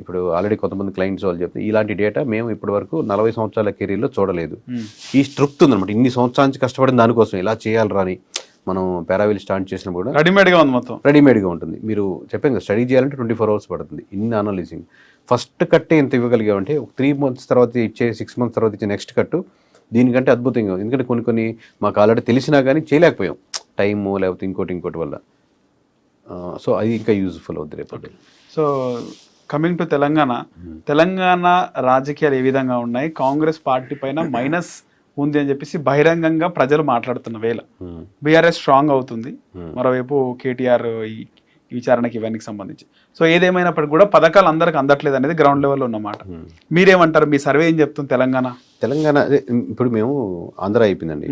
ఇప్పుడు ఆల్రెడీ కొంతమంది క్లయింట్స్ వాళ్ళు చెప్తే ఇలాంటి డేటా మేము ఇప్పటి వరకు 40 సంవత్సరాల కెరీర్లో చూడలేదు. ఈ తృప్తి ఉందన్నమాట. ఇన్ని సంవత్సరాల నుంచి కష్టపడిన దానికోసం ఇలా చేయాలరా అని మనం పారావెల్ స్టార్ట్ చేసినప్పుడు కూడా రెడీమేడ్గా ఉంది, మొత్తం రెడీమేడ్గా ఉంటుంది. మీరు చెప్పాను కదా, స్టడీ చేయాలంటే 24 hours పడుతుంది. ఇన్ని అనాలిసింగ్ ఫస్ట్ కట్టే ఎంత ఇవ్వగలిగామంటే 3 months తర్వాత ఇచ్చే 6 months తర్వాత ఇచ్చే నెక్స్ట్ కట్టు దీనికంటే అద్భుతంగా ఉంది. ఎందుకంటే కొన్ని మాకు ఆల్రెడీ తెలిసినా కానీ చేయలేకపోయాం, టైము లేకపోతే ఇంకోటి వల్ల. సో అది ఇంకా యూజ్ఫుల్ అవుతుంది రేపు. సో కమింగ్ టు తెలంగాణ రాజకీయాలు ఏ విధంగా ఉన్నాయి, కాంగ్రెస్ పార్టీ పైన మైనస్ ఉంది అని చెప్పేసి బహిరంగంగా ప్రజలు మాట్లాడుతున్న వేళ బీఆర్ఎస్ స్ట్రాంగ్ అవుతుంది, మరోవైపు కేటీఆర్ ఈ విచారణకి ఇవన్నీ సంబంధించి. సో ఏదేమైనప్పటికీ కూడా పథకాలు అందరికి అందట్లేదు అనేది గ్రౌండ్ లెవెల్లో ఉన్నమాట. మీరేమంటారు, మీ సర్వే ఏం చెప్తుంది? తెలంగాణ ఇప్పుడు మేము ఆంధ్ర అయిపోయిందండి,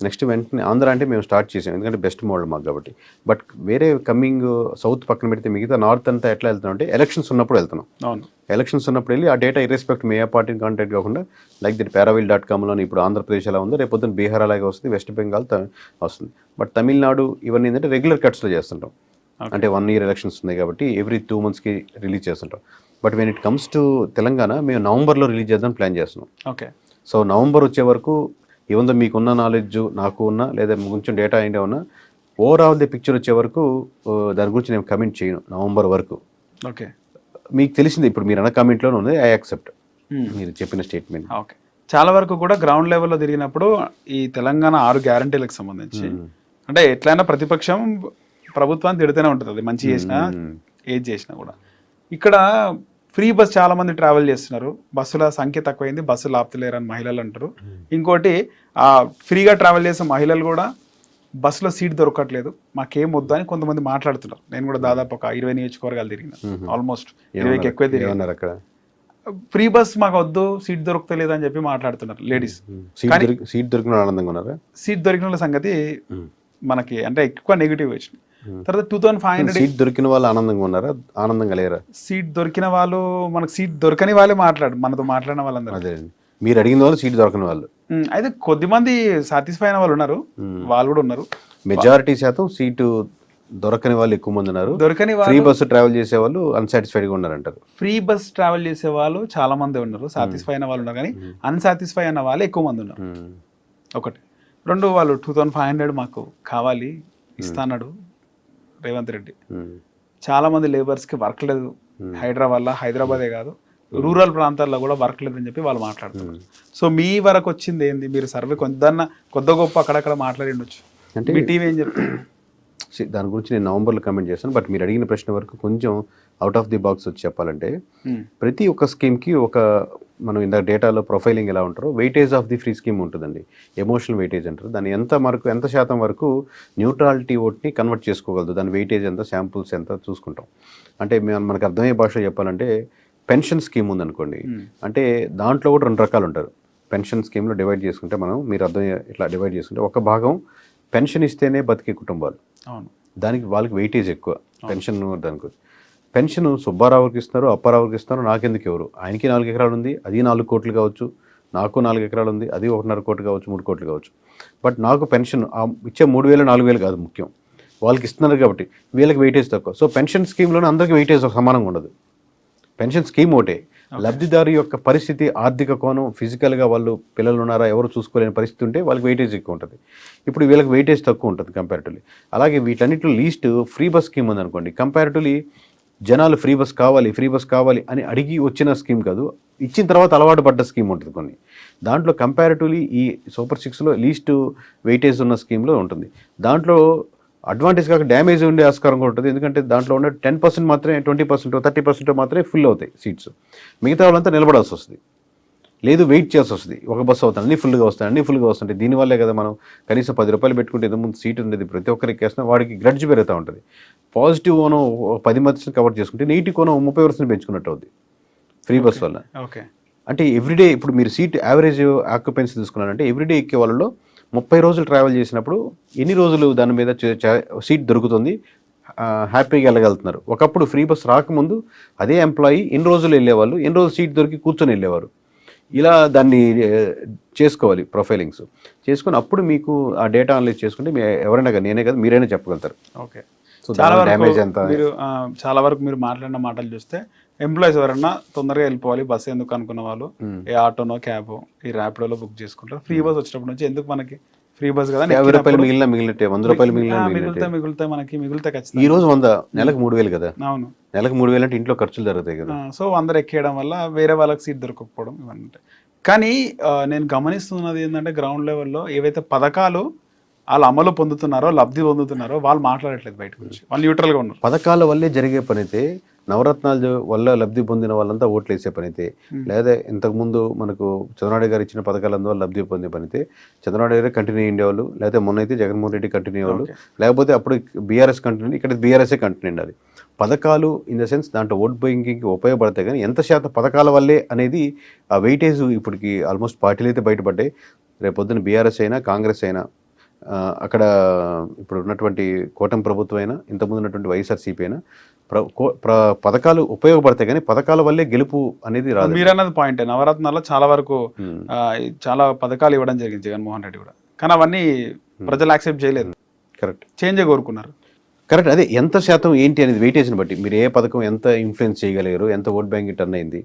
నెక్స్ట్ వెంటనే ఆంధ్ర అంటే మేము స్టార్ట్ చేసాం, ఎందుకంటే బెస్ట్ మోడల్ మాకు కాబట్టి. బట్ వేరే కమింగ్ సౌత్ పక్కన పెడితే మిగతా నార్త్ అంతా ఎట్లా వెళ్తున్నాం అంటే ఎలక్షన్స్ ఉన్నప్పుడు వెళ్తున్నాం. ఎలక్షన్స్ ఉన్నప్పుడు వెళ్ళి ఆ డేటా ఇర్రెస్పెక్ట్ మే పార్టీని కాంటాక్ట్ కాకుండా లైక్ ది paravil.com ఇప్పుడు ఆంధ్రప్రదేశ్ ఎలా ఉందో రేపు పొద్దున్న బీహార్ అలాగే వస్తుంది, వెస్ట్ బెంగాల్ వస్తుంది. బట్ తమిళనాడు ఇవన్నీ ఏంటంటే రెగ్యులర్ కట్స్లో చేస్తుంటాం, అంటే 1 year ఎలక్షన్స్ ఉన్నాయి కాబట్టి ఎవ్రీ 2 monthsకి రిలీజ్ చేస్తుంటాం. But when it comes to Telangana మేము నవంబర్లో రిలీజ్ చేద్దాం ప్లాన్ చేస్తున్నాం. ఓకే. సో నవంబర్ వచ్చే వరకు ఏముందో మీకున్న నాలెడ్జ్ నాకు ఉన్న లేదా కొంచెం డేటా అయినా ఉన్నా ఓవరాల్ ది పిక్చర్ వచ్చే వరకు దాని గురించి నేను కమెంట్ చేయను నవంబర్ వరకు. ఓకే. మీకు తెలిసింది ఇప్పుడు మీరు అన్న కమెంట్లోనే ఉంది, ఐ యాక్సెప్ట్ మీరు చెప్పిన స్టేట్మెంట్. ఓకే. చాలా వరకు కూడా గ్రౌండ్ లెవెల్లో తిరిగినప్పుడు ఈ తెలంగాణ 6 గ్యారంటీలకు సంబంధించి అంటే ఎట్లయినా ప్రతిపక్షం ప్రభుత్వాన్ని తిడుతూనే ఉంటుంది, అది మంచి చేసినా ఏది చేసినా కూడా. ఇక్కడ ఫ్రీ బస్ చాలా మంది ట్రావెల్ చేస్తున్నారు, బస్సుల సంఖ్య తక్కువైంది, బస్సులు ఆపుతలేరని మహిళలు అంటారు. ఇంకోటి ఫ్రీగా ట్రావెల్ చేసే మహిళలు కూడా బస్సులో సీట్ దొరకట్లేదు, మాకేం వద్దు అని కొంతమంది మాట్లాడుతున్నారు. నేను కూడా దాదాపు ఒక 20 నియోజకవర్గాలు తిరిగిన, ఆల్మోస్ట్ 20కి ఎక్కువ తిరిగినారు. అక్కడ ఫ్రీ బస్ మాకు వద్దు, సీట్ దొరకలేదు అని చెప్పి మాట్లాడుతున్నారు లేడీస్. సీట్ దొరికిన ఆనందంగా ఉన్నారా? సీట్ దొరికిన సంగతి మనకి అంటే ఎక్కువ నెగిటివ్ వచ్చింది. తర్వాత 2500 సీట్ దొరికిన వాళ్ళు ఆనందంగా ఉన్నారా, ఆనందంగా లేరా? సీట్ దొరికిన వాళ్ళు, మనకు సీట్ దొరకని వాళ్ళే మనతో మాట్లాడిన వాళ్ళందరూ. అదే మీరు అడిగిన వాళ్ళు సీట్ దొరకని వాళ్ళు అయితే కొద్దిమంది సాటిస్ఫై అయిన వాళ్ళు ఉన్నారు, వాళ్ళు కూడా ఉన్నారు. మెజారిటీ శాతం సీటు దొరకని వాళ్ళు ఎక్కువ మంది ఉన్నారు. దొరకని ఫ్రీ బస్సు ట్రావెల్ చేసే వాళ్ళు అన్సాటిస్ఫైడ్ గా ఉన్నారంటారు. ఫ్రీ బస్ ట్రావెల్ చేసే వాళ్ళు చాలా మంది ఉన్నారు, సాటిస్ఫై అయిన వాళ్ళు ఉన్నారు, కానీ అన్సాటిస్ఫై అయిన వాళ్ళు ఎక్కువ మంది ఉన్నారు. ఒకటి. 2, వాళ్ళు 2500 మాకు కావాలి ఇస్తాడు రేవంత్ రెడ్డి. చాలా మంది లేబర్స్ కి వర్క్ లేదు హైదరాబాదే కాదు, రూరల్ ప్రాంతాల్లో కూడా వర్క్ లేదని చెప్పి వాళ్ళు మాట్లాడుతున్నారు. సో మీ వరకు వచ్చింది ఏంది? మీరు సర్వే కొద్ది గొప్ప అక్కడక్కడ మాట్లాడి ఉండొచ్చు, అంటే మీ టీవీ ఏం చెప్తుంది దాని గురించి? నేను నవంబర్లో కమెంట్ చేస్తాను. బట్ మీరు అడిగిన ప్రశ్న వరకు కొంచెం అవుట్ ఆఫ్ ది బాక్స్ వచ్చి చెప్పాలంటే, ప్రతి ఒక్క స్కీమ్కి ఒక మనం ఇందాక డేటాలో ప్రొఫైలింగ్ ఎలా ఉంటారో weightage of the free scheme ఉంటుందండి, ఎమోషనల్ వెయిటేజ్ అంటారు దాన్ని. ఎంత శాతం వరకు న్యూట్రాలిటీ ఓట్ని కన్వర్ట్ చేసుకోగలదు, దాని వెయిటేజ్ ఎంత, శాంపుల్స్ ఎంత చూసుకుంటాం. అంటే మనకు అర్థమయ్యే భాషలో చెప్పాలంటే, పెన్షన్ స్కీమ్ ఉందనుకోండి, అంటే దాంట్లో కూడా 2 రకాలు ఉంటారు. పెన్షన్ స్కీమ్లో డివైడ్ చేసుకుంటే మీరు అర్థమయ్యే ఇట్లా డివైడ్ చేసుకుంటే, ఒక భాగం పెన్షన్ ఇస్తేనే బతికే కుటుంబాలు, దానికి వాళ్ళకి వెయిటేజ్ ఎక్కువ పెన్షన్. దానికి పెన్షన్ సుబ్బారావుకి ఇస్తున్నారు, అప్పారావుకి ఇస్తున్నారు, నాకెందుకు ఎవరు? ఆయనకి 4 ఎకరాలు ఉంది, అది 4 కోట్లు కావచ్చు, నాకు 4 ఎకరాలు ఉంది, అది 1.5 కోట్లు కావచ్చు, 3 కోట్లు కావచ్చు. బట్ నాకు పెన్షన్ ఇచ్చే 3,000 4,000 కాదు ముఖ్యం, వాళ్ళకి ఇస్తున్నారు కాబట్టి వీళ్ళకి వెయిటేజ్ తక్కువ. సో పెన్షన్ స్కీమ్లోనే అందరికీ వెయిటేజ్ సమానంగా ఉండదు. పెన్షన్ స్కీమ్ ఒకటే, లబ్ధిదారు యొక్క పరిస్థితి, ఆర్థిక కోణం, ఫిజికల్గా వాళ్ళు పిల్లలు ఉన్నారా ఎవరు చూసుకోలేని పరిస్థితి ఉంటే వాళ్ళకి వెయిటేజ్ ఎక్కువ ఉంటుంది. ఇప్పుడు వీళ్ళకి వెయిటేజ్ తక్కువ ఉంటుంది కంపారిటివ్లీ. అలాగే వీటన్నిటిలో లీస్ట్ ఫ్రీ బస్ స్కీమ్ ఉందనుకోండి, కంపారిటివ్లీ జనాలు ఫ్రీ బస్ కావాలి అని అడిగి వచ్చిన స్కీమ్ కాదు, ఇచ్చిన తర్వాత అలవాటు పడ్డ స్కీమ్ ఉంటుంది కొన్ని. దాంట్లో కంపారిటివ్లీ ఈ సూపర్ 6లో లీస్ట్ వెయిటేజ్ ఉన్న స్కీమ్లో ఉంటుంది. దాంట్లో అడ్వాంటేజ్ కాక డ్యామేజ్ ఉండే ఆస్కారం కూడా ఉంటుంది, ఎందుకంటే దాంట్లో ఉన్న 10% మాత్రమే, 20% 30% మాత్రమే ఫుల్ అవుతాయి సీట్స్, మిగతా వాళ్ళంతా నిలబడాల్సి వస్తుంది, లేదు వెయిట్ చేయాల్సి వస్తుంది. ఒక బస్సు అవుతాను అన్నీ ఫుల్గా వస్తాయి. దీనివల్లే కదా మనం కనీసం 10 రూపాయలు పెట్టుకుంటే ఇంతకుముందు సీట్ ఉండేది, ప్రతి ఒక్కరికి ఎక్కేస్తున్నా వాడికి గ్రడ్జ్ పెరుగుతూ ఉంటుంది. పాజిటివ్ కోణం 10% కవర్ చేసుకుంటే నెగిటివ్ కోణం 30% పెంచుకున్నట్టు అవుతుంది ఫ్రీ బస్ వల్ల. ఓకే. అంటే ఎవ్రీడే ఇప్పుడు మీరు సీట్ యావరేజ్ ఆక్యుపెన్సీ తీసుకున్నారంటే ఎవ్రీడే ఎక్కే వాళ్ళలో 30 రోజులు ట్రావెల్ చేసినప్పుడు ఎన్ని రోజులు దాని మీద సీట్ దొరుకుతుంది, హ్యాపీగా వెళ్ళగలుగుతున్నారు. ఒకప్పుడు ఫ్రీ బస్ రాకముందు అదే ఎంప్లాయీ ఎన్ని రోజులు వెళ్ళేవాళ్ళు, ఎన్ని రోజులు సీట్ దొరికి కూర్చొని వెళ్ళేవారు. ఇలా దాన్ని చేసుకోవాలి, ప్రొఫైలింగ్స్ చేసుకొని అప్పుడు మీకు ఆ డేటా అనలైజ్ చేసుకుంటే ఎవరైనా కానీ, నేనే కదా మీరైనా చెప్పగలుగుతారు. ఓకే. సో చాలా డ్యామేజ్ ఎంత. చాలా వరకు మీరు మాట్లాడిన మాటలు చూస్తే ఎంప్లాయీస్ ఎవరన్నా తొందరగా వెళ్ళిపోవాలి, బస్సు ఎందుకు అనుకున్న వాళ్ళు ఏ ఆటోనో క్యాబో ఈ ర్యాపిడోలో బుక్ చేసుకుంటారు. ఫ్రీ బస్ వచ్చినప్పటి నుంచి ఎందుకు మనకి ఫ్రీ బస్ కదా, 50 రూపాయలు మిగిలినట్టే, 100 రూపాయలు మిగులుతాయి మనకి ఖచ్చితంగా. ఈ రోజు 100, నెలకు 3000 కదా. అవును, నెలకు 3000 అంటే ఇంట్లో ఖర్చులు జరుగుతాయి కదా. సో అందరు ఎక్కేయడం వల్ల వేరే వాళ్ళకి సీట్ దొరకకపోవడం ఇవన్నీ ఉంటాయి. కానీ నేను గమనిస్తున్నది ఏంటంటే గ్రౌండ్ లెవెల్లో ఏవైతే పథకాలు వాళ్ళు అమలు పొందుతున్నారో, లబ్ధి పొందుతున్నారో వాళ్ళు మాట్లాడట్లేదు బయటకు వచ్చి, వాళ్ళు న్యూట్రల్గా ఉన్నారు. పథకాల వల్లే జరిగే పనైతే, నవరత్నాలు వల్ల లబ్ధి పొందిన వాళ్ళంతా ఓట్లు వేసే పనైతే, లేదా ఇంతకుముందు మనకు చంద్రబాబు గారు ఇచ్చిన పథకాలందువల్ల లబ్ధి పొందే పనైతే చంద్రబాబు గారు కంటిన్యూ అయ్యేవాళ్ళు, లేదా మొన్న అయితే జగన్మోహన్ రెడ్డి కంటిన్యూ అయ్యేవాళ్ళు, లేకపోతే అప్పుడు బీఆర్ఎస్ కంటిన్యూ, ఇక్కడ బీఆర్ఎస్ఏ కంటిన్యూ ఉండాలి. పథకాలు ఇన్ ద సెన్స్ దాంట్లో ఓట్ బ్యాంకింగ్కి ఉపయోగపడతాయి, కానీ ఎంత శాతం పథకాల వల్లే అనేది ఆ వెయిటేజ్ ఇప్పటికి ఆల్మోస్ట్ పార్టీలు అయితే బయటపడ్డాయి. రేపొద్దున బీఆర్ఎస్ అయినా కాంగ్రెస్ అయినా అక్కడ ఇప్పుడు ఉన్నటువంటి కూటమి ప్రభుత్వం అయినా ఇంతకుముందు ఉన్నటువంటి వైఎస్ఆర్సీపీ అయినా పథకాలు ఉపయోగపడతాయి, కానీ పథకాల వల్లే గెలుపు అనేది రాదు. మీరు అన్నది పాయింట్. నవరత్నాల్లో చాలా వరకు చాలా పథకాలు ఇవ్వడం జరిగింది జగన్మోహన్ రెడ్డి కూడా, కానీ అవన్నీ ప్రజలు యాక్సెప్ట్ చేయలేదు. కరెక్ట్, చేంజ్ కోరుకున్నారు. కరెక్ట్. అదే ఎంత శాతం ఏంటి అనేది వెయిటేజ్ని బట్టి మీరు ఏ పథకం ఎంత ఇన్ఫ్లుయెన్స్ చేయగలిగారు, ఎంత ఓట్ బ్యాంక్ టర్న్ అయింది,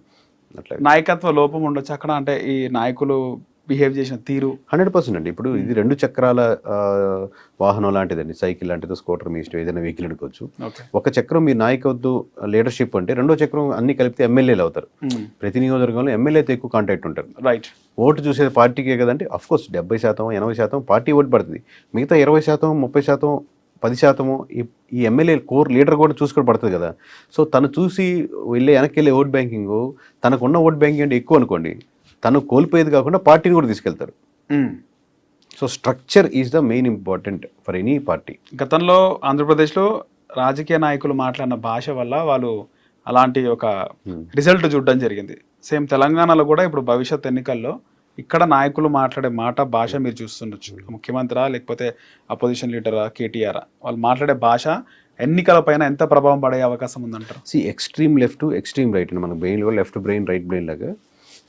అట్లా నాయకత్వ లోపం ఉండొచ్చు అక్కడ. అంటే ఈ నాయకులు బిహేవ్ చేసిన తీరు 100% అండి. ఇప్పుడు ఇది 2 చక్రాల వాహనం లాంటిదండి, సైకిల్ లాంటిది, స్కూటర్, మీ ఇష్టం ఏదైనా వెహికల్ అనుకోవచ్చు. ఒక చక్రం మీ నాయకత్వం లీడర్షిప్ అంటే, రెండో చక్రం అన్ని కలిపితే ఎమ్మెల్యేలు అవుతారు. ప్రతి నియోజకవర్గంలో ఎమ్మెల్యేతో ఎక్కువ కాంటాక్ట్ ఉంటారు. రైట్. ఓటు చూసేది పార్టీకే కదంటే, అఫ్కోర్స్ 70%, 80% పార్టీ ఓటు పడుతుంది. మిగతా 20%, 30%, 10% ఈ ఎమ్మెల్యే కోర్ లీడర్ కూడా చూసుకొని పడుతుంది కదా. సో తను చూసి వెనక్కి వెళ్ళే ఓట్ బ్యాంకింగ్, తనకున్న ఓట్ బ్యాంకింగ్ అంటే ఎక్కువ అనుకోండి, తను కోల్పోయేది కాకుండా పార్టీని కూడా తీసుకెళ్తారు. So structure is the main important for any party. గతంలో ఆంధ్రప్రదేశ్లో రాజకీయ నాయకులు మాట్లాడిన భాష వల్ల వాళ్ళు అలాంటి ఒక రిజల్ట్ చూడడం జరిగింది. సేమ్ తెలంగాణలో కూడా ఇప్పుడు భవిష్యత్ ఎన్నికల్లో ఇక్కడ నాయకులు మాట్లాడే మాట, భాష మీరు చూస్తుండొచ్చు. ముఖ్యమంత్రి లేకపోతే అపోజిషన్ లీడరా, కేటీఆర్, వాళ్ళు మాట్లాడే భాష ఎన్నికల పైన ఎంత ప్రభావం పడే అవకాశం ఉందంటారు? ఎక్స్ట్రీమ్ లెఫ్ట్, ఎక్స్ట్రీమ్ రైట్, మన బ్రెయిన్లో లెఫ్ట్ బ్రెయిన్, రైట్ బ్రెయిన్ లాగా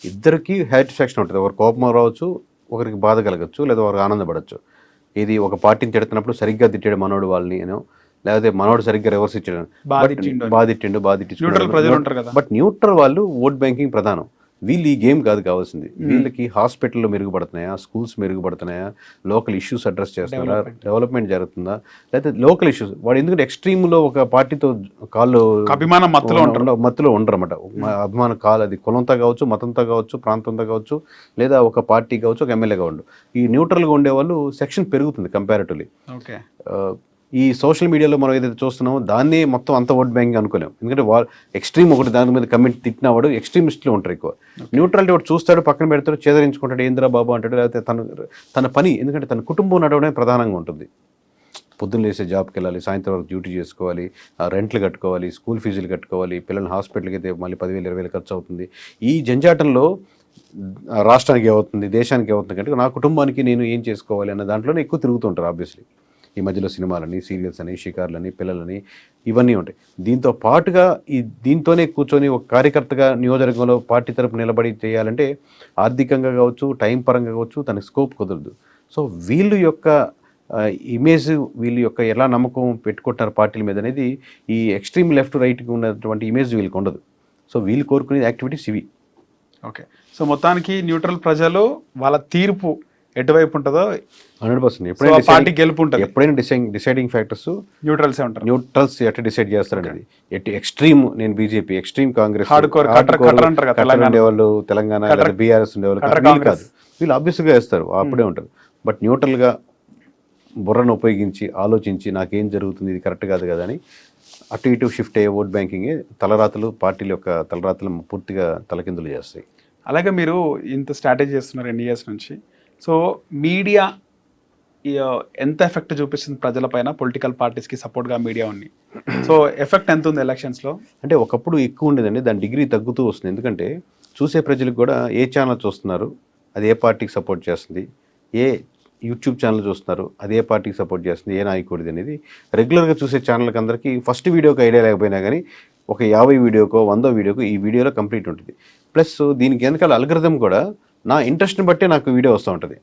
ఇద్దరికి సాటిస్ఫాక్షన్ ఉంటుంది. ఒకరు కోపం రావచ్చు, ఒకరికి బాధ కలగచ్చు, లేదా ఒకరికి ఆనందపడచ్చు. ఇది ఒక పార్టీని తిడుతున్నప్పుడు సరిగ్గా తిట్టాడు మనోడు వాళ్ళని అనో, లేకపోతే మనోడు సరిగ్గా రివర్స్ ఇచ్చాడు, బాధిట్టిండు. బట్ న్యూట్రల్ వాళ్ళు ఓట్ బ్యాంకింగ్ ప్రధానం. వీళ్ళు ఈ గేమ్ కాదు కావాల్సింది. వీళ్ళకి హాస్పిటల్లో మెరుగుపడుతున్నాయా, స్కూల్స్ మెరుగుపడుతున్నాయా, లోకల్ ఇష్యూస్ అడ్రస్ చేస్తున్నారా, డెవలప్మెంట్ జరుగుతుందా, లేకపోతే లోకల్ ఇష్యూస్. వాడు ఎందుకంటే ఎక్స్ట్రీమ్లో ఒక పార్టీతో కాళ్ళు అభిమానం మత్తులో ఉండరన్నమాట. అభిమానం కాలు అది కులంతో కావచ్చు, మతంతో కావచ్చు, ప్రాంతంతో కావచ్చు, లేదా ఒక పార్టీ కావచ్చు, ఒక ఎమ్మెల్యేగా ఉండు. ఈ న్యూట్రల్గా ఉండేవాళ్ళు సెక్షన్ పెరుగుతుంది కంపారిటివ్లీ. ఈ సోషల్ మీడియాలో మనం ఏదైతే చూస్తున్నామో దాన్నే మొత్తం అంత ఓట్ బ్యాంకింగ్ అనుకోలేము. ఎందుకంటే వాళ్ళు ఎక్స్ట్రీమ్ ఒకటి దాని మీద కమెంట్ తిట్టినవాడు ఎక్స్ట్రీమిస్టులు ఉంటారు ఎక్కువ. న్యూట్రాలిటీ ఒకటి చూస్తాడు, పక్కన పెడతాడు, చేదరించుకుంటాడు, ఏంద్రా బాబు అంటాడు, లేకపోతే తన పని, ఎందుకంటే తన కుటుంబం నడవడమే ప్రధానంగా ఉంటుంది. పొద్దున్న లేసే జాబ్కి వెళ్ళాలి, సాయంత్రం వరకు డ్యూటీ చేసుకోవాలి, రెంట్లు కట్టుకోవాలి, స్కూల్ ఫీజులు కట్టుకోవాలి, పిల్లల్ని హాస్పిటల్కి అయితే మళ్ళీ 10,000, 20,000 ఖర్చు అవుతుంది. ఈ జంజాటంలో రాష్ట్రానికి ఏమవుతుంది, దేశానికి ఏమవుతుంది కంటే నా కుటుంబానికి నేను ఏం చేసుకోవాలి అన్న దాంట్లోనే ఎక్కువ తిరుగుతుంటారు. ఆబ్వియస్లీ ఈ మధ్యలో సినిమాలని, సీరియల్స్ అని, షికార్లని, పిల్లలని, ఇవన్నీ ఉంటాయి. దీంతో పాటుగా దీంతోనే కూర్చొని ఒక కార్యకర్తగా నియోజకవర్గంలో పార్టీ తరపు నిలబడి చేయాలంటే ఆర్థికంగా కావచ్చు, టైం పరంగా కావచ్చు, తనకి స్కోప్ కుదరదు. సో వీళ్ళు యొక్క ఇమేజ్, వీళ్ళ యొక్క ఎలా నమ్మకం పెట్టుకుంటున్నారు పార్టీల మీద అనేది ఈ ఎక్స్ట్రీమ్ లెఫ్ట్ రైట్కి ఉన్నటువంటి ఇమేజ్ వీళ్ళకి ఉండదు. సో వీళ్ళు కోరుకునే యాక్టివిటీస్ ఇవి. ఓకే. సో మొత్తానికి న్యూట్రల్ ప్రజలు వాళ్ళ తీర్పు ఎటువైపు ఉంటుందో 100%. ఎప్పుడైనా డిసైడింగ్ ఫ్యాక్టర్స్ న్యూట్రల్సే ఉంటారు. న్యూట్రల్స్ ఎట్లా డిసైడ్ చేస్తారనేది. ఎక్స్ట్రీమ్ నేను బీజేపీ, ఎక్స్ట్రీమ్ కాంగ్రెస్ ఉండేవాళ్ళు, తెలంగాణ బీఆర్ఎస్ ఉండేవాళ్ళు కాదు. వీళ్ళు ఆబ్వియస్గా వేస్తారు, అప్పుడే ఉంటారు. బట్ న్యూట్రల్గా బుర్రను ఉపయోగించి ఆలోచించి నాకేం జరుగుతుంది, ఇది కరెక్ట్ కాదు కదా అని అటు ఇటు షిఫ్ట్ అయ్యే ఓట్ బ్యాంకింగే తలరాతలు, పార్టీల యొక్క తలరాతలు పూర్తిగా తలకిందులు చేస్తాయి. అలాగే మీరు ఇంత స్ట్రాటజీ చేస్తున్నారు ఎన్ని ఇయర్స్ నుంచి. సో మీడియా ఎంత ఎఫెక్ట్ చూపిస్తుంది ప్రజలపైన, పొలిటికల్ పార్టీస్కి సపోర్ట్గా మీడియా ఉంది. సో ఎఫెక్ట్ ఎంత ఉంది ఎలక్షన్స్లో? అంటే ఒకప్పుడు ఎక్కువ ఉండేదండి, దాని డిగ్రీ తగ్గుతూ వస్తుంది. ఎందుకంటే చూసే ప్రజలకు కూడా ఏ ఛానల్ చూస్తున్నారు, అది ఏ పార్టీకి సపోర్ట్ చేస్తుంది, ఏ యూట్యూబ్ ఛానల్ చూస్తున్నారు, అది ఏ పార్టీకి సపోర్ట్ చేస్తుంది, ఏ నాయకుడిది అనేది రెగ్యులర్గా చూసే ఛానల్కి అందరికీ ఫస్ట్ వీడియోకి ఐడియా లేకపోయినా కానీ ఒక 50 వీడియోకో 100 వీడియోకో ఈ వీడియోలో కంప్లీట్ ఉంటుంది. ప్లస్ దీనికి వెనకాల అల్గరిథం కూడా నా ఇంట్రెస్ట్ని బట్టే నాకు వీడియో వస్తూ ఉంటుంది.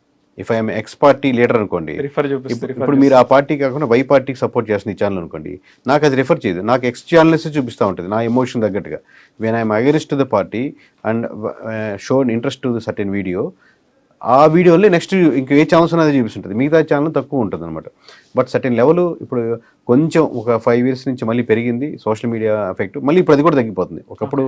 If I'm X party leader అనుకోండి, రిఫర్ చూపిస్తే ఇప్పుడు మీరు ఆ పార్టీ కాకుండా వై పార్టీకి సపోర్ట్ చేస్తున్న ఈ ఛానల్ అనుకోండి, నాకు అది రిఫర్ చేయదు, నాకు ఎక్స్ ఛానల్స్ చూపిస్తూ ఉంటుంది నా ఎమోషన్ తగ్గట్టుగా. When I'm against the party and shown interest to the certain video, ఆ వీడియోలో నెక్స్ట్ ఇంక ఏ ఛానల్స్ అనేది చూపిస్తుంటుంది, మిగతా ఛానల్ తక్కువ ఉంటుంది అనమాట. బట్ సర్టెన్ లెవెల్ ఇప్పుడు కొంచెం ఒక 5 years నుంచి మళ్ళీ పెరిగింది సోషల్ మీడియా ఎఫెక్ట్, మళ్ళీ ఇప్పుడు అది కూడా తగ్గిపోతుంది. ఒకప్పుడు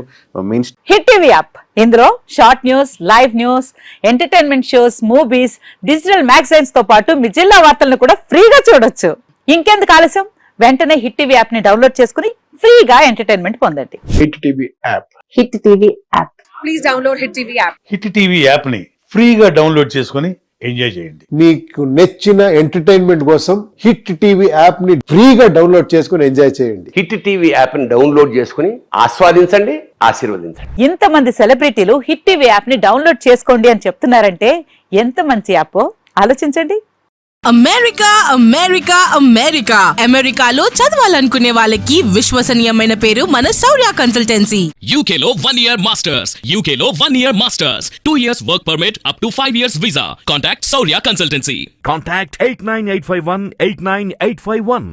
మెయిన్ హిట్ టీవీ యాప్, ఇందులో short news, live news, entertainment shows, movies, digital magazines తో పాటు మీ జిల్లా వార్తలను కూడా ఫ్రీగా చూడొచ్చు. ఇంకెందుకు ఆలస్యం, వెంటనే హిట్ టీవీ యాప్ ని డౌన్లోడ్ చేసుకుని ఫ్రీగా ఎంటర్టైన్మెంట్ పొందండి. Hit TV app. Hit TV app. Please download Hit TV app. Hit TV app ని ఫ్రీగా డౌన్లోడ్ చేసుకొని ఎంజాయ్ చేయండి. మీకు నచ్చిన ఎంటర్టైన్మెంట్ కోసం హిట్ టీవీ యాప్ ని ఫ్రీగా డౌన్లోడ్ చేసుకుని ఎంజాయ్ చేయండి. హిట్ టీవీ యాప్ ని డౌన్లోడ్ చేసుకుని ఆస్వాదించండి, ఆశీర్వదించండి. ఇంతమంది సెలబ్రిటీలు హిట్ టీవీ యాప్ ని డౌన్లోడ్ చేసుకోండి అని చెప్తున్నారంటే ఎంత మంచి యాప్ ఆలోచించండి. అమెరికా అమెరికా అమెరికా అమెరికాలో చదవాలనుకునే వాళ్ళకి విశ్వసనీయమైన పేరు మన శౌర్య కన్సల్టెన్సీ. UK లో 1 year masters. UK లో 1 year masters. 2 years work permit up to 5 years visa. Contact Saurya Consultancy. Contact 89851 89851.